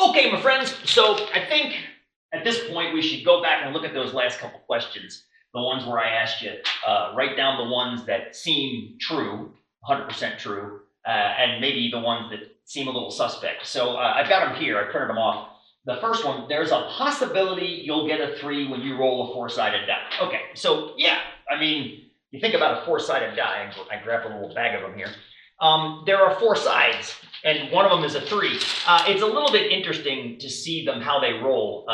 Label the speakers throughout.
Speaker 1: Okay, my friends, so I think at this point we should go back and look at those last couple questions. The ones where I asked you, write down the ones that seem true, 100% true, and maybe the ones that seem a little suspect. So I've got them here, I printed them off. The first one, there's a possibility you'll get a 3 when you roll a 4-sided die. Okay, so yeah, I mean, you think about a 4-sided die, I grabbed a little bag of them here. There are 4 sides, and one of them is a 3. It's a little bit interesting to see them, how they roll.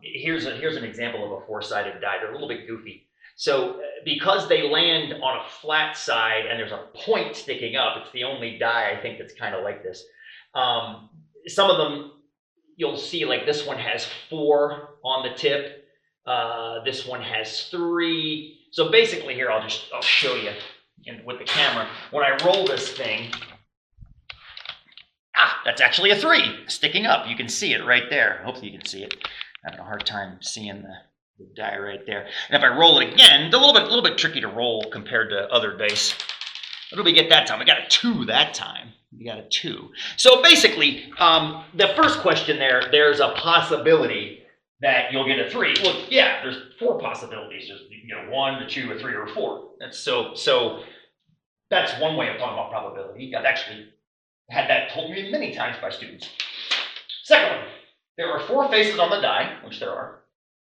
Speaker 1: Here's an example of a 4-sided die. They're a little bit goofy. So because they land on a flat side and there's a point sticking up, it's the only die I think that's kind of like this. Some of them you'll see, like this one has 4 on the tip. This one has 3. So basically here, I'll show you. And with the camera, when I roll this thing, that's actually a 3 sticking up. You can see it right there. Hopefully you can see it. I'm having a hard time seeing the die right there. And if I roll it again, it's a little bit tricky to roll compared to other dice. What did we get that time? We got a 2 that time. We got a 2. So basically, the first question there's a possibility that you'll get a 3. Well, yeah, there's 4 possibilities. There's 1, a 2, a 3, or a 4. That's so that's one way of talking about probability. I've actually had that told me many times by students. Second one, there are 4 faces on the die, which there are,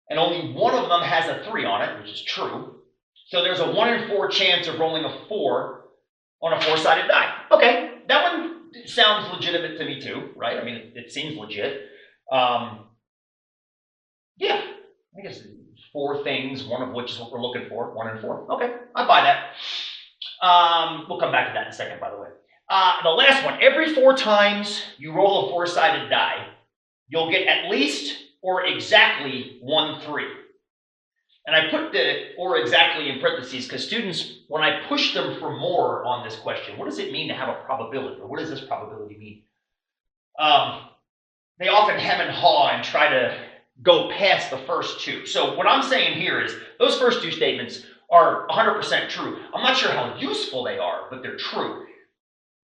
Speaker 1: and only one of them has a 3 on it, which is true. So there's a 1 in 4 chance of rolling a 4 on a 4-sided die. Okay, that one sounds legitimate to me too, right? I mean, it seems legit. Yeah, I guess 4 things, one of which is what we're looking for, 1 in 4. Okay, I buy that. We'll come back to that in a second, by the way. The last one, every 4 times you roll a 4-sided die, you'll get at least or exactly 1 3. And I put the or exactly in parentheses because students, when I push them for more on this question, what does it mean to have a probability? Or what does this probability mean? They often hem and haw and try to go past the first 2. So what I'm saying here is those first 2 statements are 100% true. I'm not sure how useful they are, but they're true.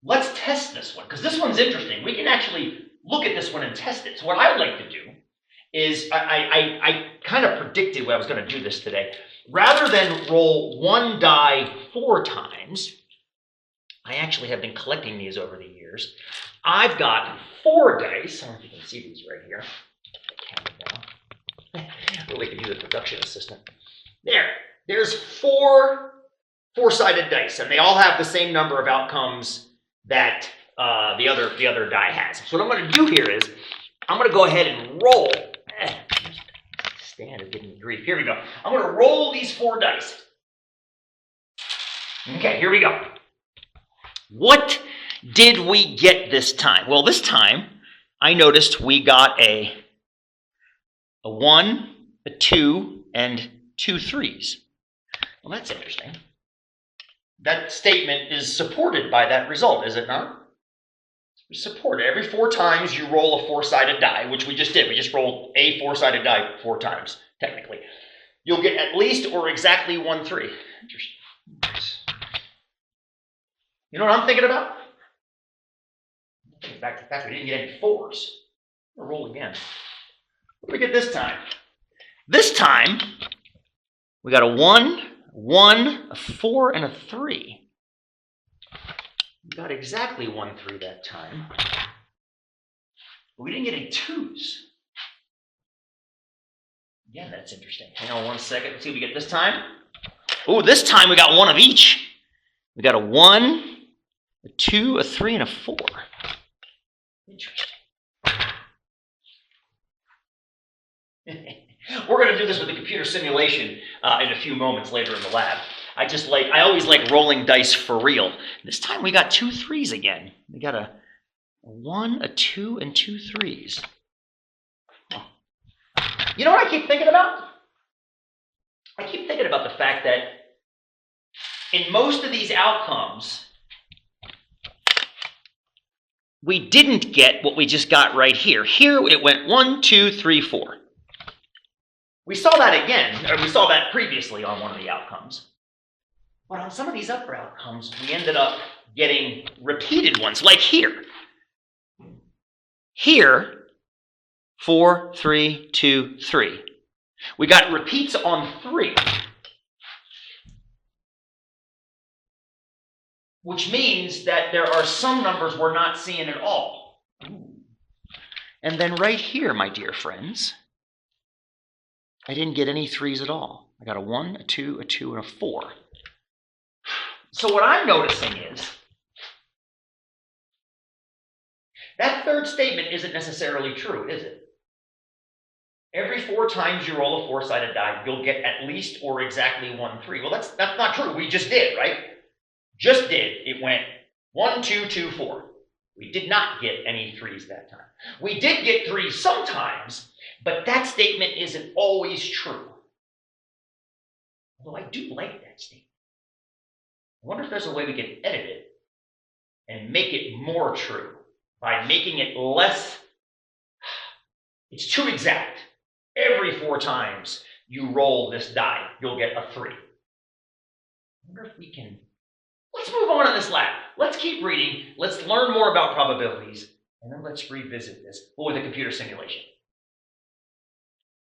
Speaker 1: Let's test this one, because this one's interesting. We can actually look at this one and test it. So what I'd like to do is, I kind of predicted when I was going to do this today. Rather than roll 1 die 4 times, I actually have been collecting these over the years. I've got 4 dice. I don't know if you can see these right here. Really could use a production assistant. There's 4 4-sided dice, and they all have the same number of outcomes that the other die has. So what I'm going to do here is I'm going to go ahead and roll. Stan is giving me grief. Here we go. I'm going to roll these 4 dice. Okay, here we go. What did we get this time? Well, this time I noticed we got a 1, a 2, and 2 3s. Well, that's interesting. That statement is supported by that result, is it not? It's supported. Every 4 times you roll a 4-sided die, which we just did. We just rolled a 4-sided die 4 times, technically. You'll get at least or exactly 1 3. Interesting. You know what I'm thinking about? Back to the fact we didn't get any 4s. I'll roll again. What did we get this time? This time, we got a 1, a 4, and a 3. We got exactly 1 3 that time. But we didn't get any 2s. Again, that's interesting. Hang on 1 second. Let's see what we get this time. Oh, this time we got 1 of each. We got a 1, a 2, a 3, and a 4. Interesting. We're going to do this with the computer simulation in a few moments later in the lab. I always like rolling dice for real. This time we got 2 3s again. We got a 1, a 2, and 2 3s. You know what I keep thinking about? I keep thinking about the fact that in most of these outcomes, we didn't get what we just got right here. Here it went 1, 2, 3, 4. We saw that again, or we saw that previously on one of the outcomes. But on some of these other outcomes, we ended up getting repeated ones, like here. Here, 4, 3, 2, 3. We got repeats on 3. Which means that there are some numbers we're not seeing at all. And then right here, my dear friends, I didn't get any 3s at all. I got a 1, a 2, a 2, and a 4. So what I'm noticing is that third statement isn't necessarily true, is it? Every 4 times you roll a 4-sided die, you'll get at least or exactly 1 3. Well, that's not true. We just did, right? Just did. It went 1, 2, 2, 4. We did not get any 3s that time. We did get 3s sometimes, but that statement isn't always true. Although I do like that statement. I wonder if there's a way we can edit it and make it more true by making it less. It's too exact. Every 4 times you roll this die, you'll get a 3. I wonder if we can. Let's move on in this lab. Let's keep reading. Let's learn more about probabilities. And then let's revisit this with a computer simulation.